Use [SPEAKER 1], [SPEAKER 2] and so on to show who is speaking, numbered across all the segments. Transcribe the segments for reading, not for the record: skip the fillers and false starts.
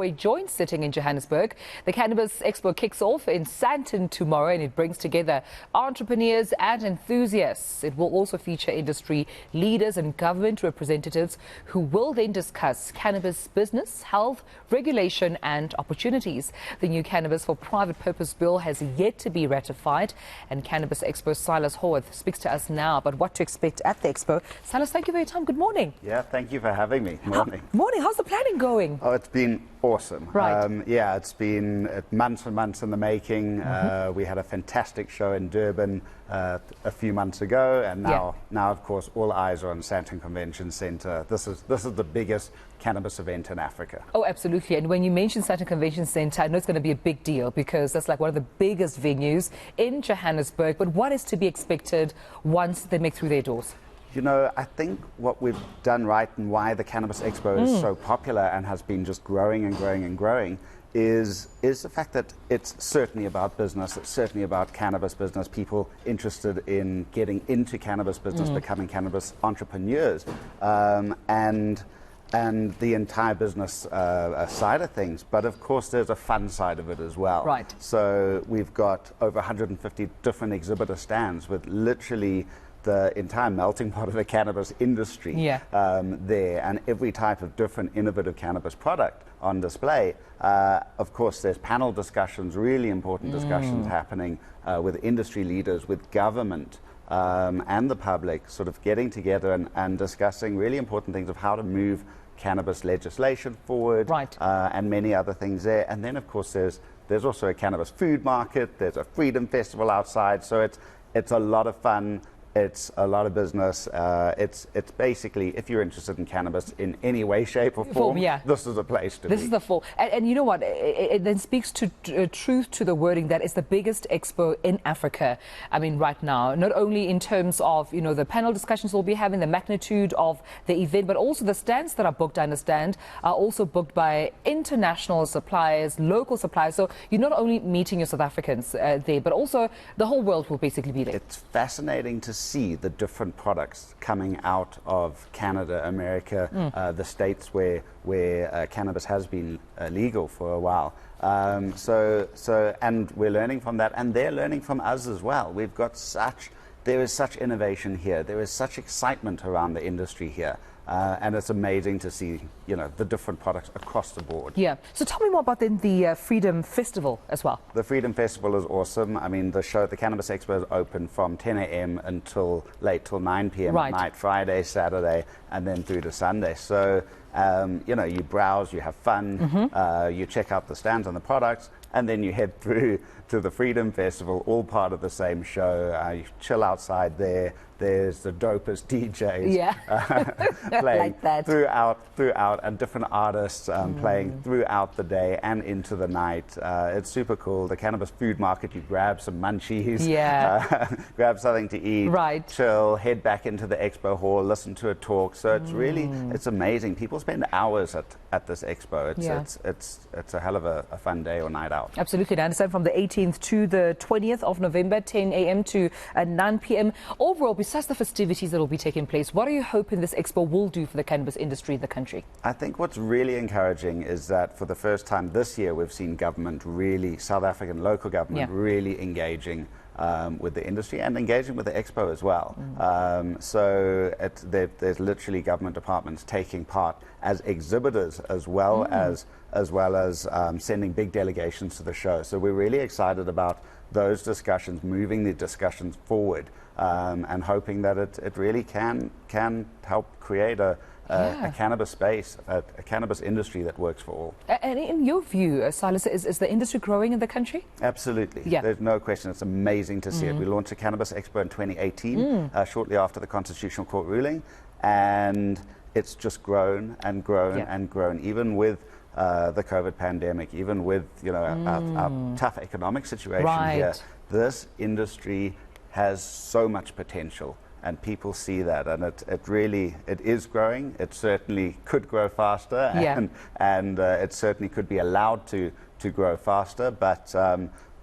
[SPEAKER 1] A joint sitting in Johannesburg. The Cannabis Expo kicks off in Sandton tomorrow and it brings together entrepreneurs and enthusiasts. It will also feature industry leaders and government representatives who will then discuss cannabis business, health, regulation and opportunities. The new Cannabis for Private Purpose Bill has yet to be ratified, and Cannabis Expo Silas Howarth speaks to us now about what to expect at the Expo. Silas, thank you for your time. Good morning.
[SPEAKER 2] Yeah, thank you for having me. Morning.
[SPEAKER 1] Morning. How's the planning going?
[SPEAKER 2] Oh, it's been awesome.
[SPEAKER 1] Right.
[SPEAKER 2] Yeah, it's been months and months in the making. We had a fantastic show in Durban a few months ago, and now of course, all eyes are on Sandton Convention Centre. This is the biggest cannabis event in Africa.
[SPEAKER 1] Oh, absolutely. And when you mention Sandton Convention Centre, I know it's going to be a big deal because that's like one of the biggest venues in Johannesburg. But what is to be expected once they make through their doors?
[SPEAKER 2] You know, I think what we've done right and why the Cannabis Expo is so popular and has been just growing and growing and growing is the fact that it's certainly about business, it's certainly about cannabis business, people interested in getting into cannabis business, becoming cannabis entrepreneurs, and the entire business side of things. But of course, there's a fun side of it as well.
[SPEAKER 1] Right.
[SPEAKER 2] So we've got over 150 different exhibitor stands with literally the entire melting pot of the cannabis industry there, and every type of different innovative cannabis product on display. Of course, there's panel discussions, really important discussions happening with industry leaders, with government, and the public, sort of getting together and discussing really important things of how to move cannabis legislation forward, and many other things there. And then, of course, there's also a cannabis food market. There's a freedom festival outside, so it's a lot of fun. It's a lot of business. It's basically, if you're interested in cannabis in any way, shape or form, this is a place to be.
[SPEAKER 1] This is the fall. And you know what? It then speaks to truth to the wording that it's the biggest expo in Africa. I mean, right now, not only in terms of, you know, the panel discussions we'll be having, the magnitude of the event, but also the stands that are booked, I understand, are also booked by international suppliers, local suppliers. So you're not only meeting your South Africans there, but also the whole world will basically be there.
[SPEAKER 2] It's fascinating to see the different products coming out of Canada, America, the states where cannabis has been legal for a while. And we're learning from that, and they're learning from us as well. There is such innovation here. There is such excitement around the industry here. And it's amazing to see, you know, the different products across the board.
[SPEAKER 1] Yeah. So tell me more about the Freedom Festival as well.
[SPEAKER 2] The Freedom Festival is awesome. I mean, the Cannabis Expo is open from 10 a.m. until late till 9 p.m. at night, Friday, Saturday, and then through to Sunday. So, you know, you browse, you have fun, you check out the stands and the products, and then you head through to the Freedom Festival, all part of the same show. You chill outside there. There's the dopest DJs playing
[SPEAKER 1] like
[SPEAKER 2] throughout, and different artists playing throughout the day and into the night. It's super cool. The cannabis food market, you grab some munchies, grab something to eat, chill, head back into the expo hall, listen to a talk. So it's really, it's amazing. People spend hours at this expo. It's a hell of a fun day or night out.
[SPEAKER 1] Absolutely. I understand from the 18th to the 20th of November, 10 a.m. to 9 p.m. Overall, besides the festivities that will be taking place, what are you hoping this expo will do for the cannabis industry in the country?
[SPEAKER 2] I think what's really encouraging is that for the first time this year, we've seen government really, South African local government really engaging with the industry and engaging with the expo as well. So there's literally government departments taking part as exhibitors as well as sending big delegations to the show. So we're really excited about those discussions, moving the discussions forward, and hoping that it really can help create a cannabis space, a cannabis industry that works for all.
[SPEAKER 1] And in your view, Silas, is the industry growing in the country?
[SPEAKER 2] Absolutely. There's no question. It's amazing to see it. We launched a Cannabis Expo in 2018, shortly after the Constitutional Court ruling, and it's just grown and grown and grown, even with the COVID pandemic, even with, you know, our tough economic situation here. This industry has so much potential, and people see that, and it is growing. It certainly could grow faster, and it certainly could be allowed to grow faster. But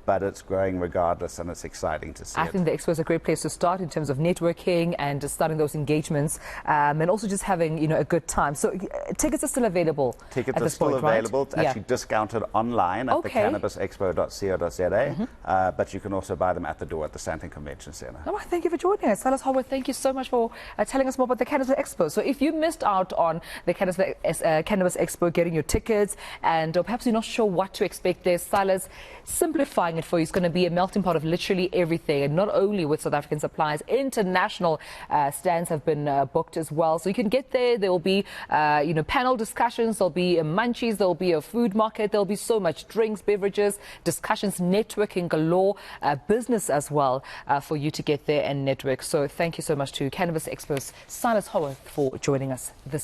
[SPEAKER 2] but it's growing regardless, and it's exciting to see
[SPEAKER 1] I think the expo is a great place to start in terms of networking and just starting those engagements, and also just having, you know, a good time. So tickets are still available.
[SPEAKER 2] Tickets are still available. It's actually discounted online at the cannabisexpo.co.za, but you can also buy them at the door at the Sandton Convention Centre.
[SPEAKER 1] Oh, thank you for joining us. Silas, Howarth, thank you so much for telling us more about the Cannabis Expo. So if you missed out on the Cannabis Expo, getting your tickets, and perhaps you're not sure what to expect there, Silas simplifying it for you. It's going to be a melting pot of literally everything, and not only with South African suppliers, international stands have been booked as well. So you can get there. There will be, you know, panel discussions. There'll be munchies. There'll be a food market. There'll be so much drinks, beverages, discussions, networking galore, business as well for you to get there and network. So thank you so much to Cannabis Expo's Silas Howarth for joining us this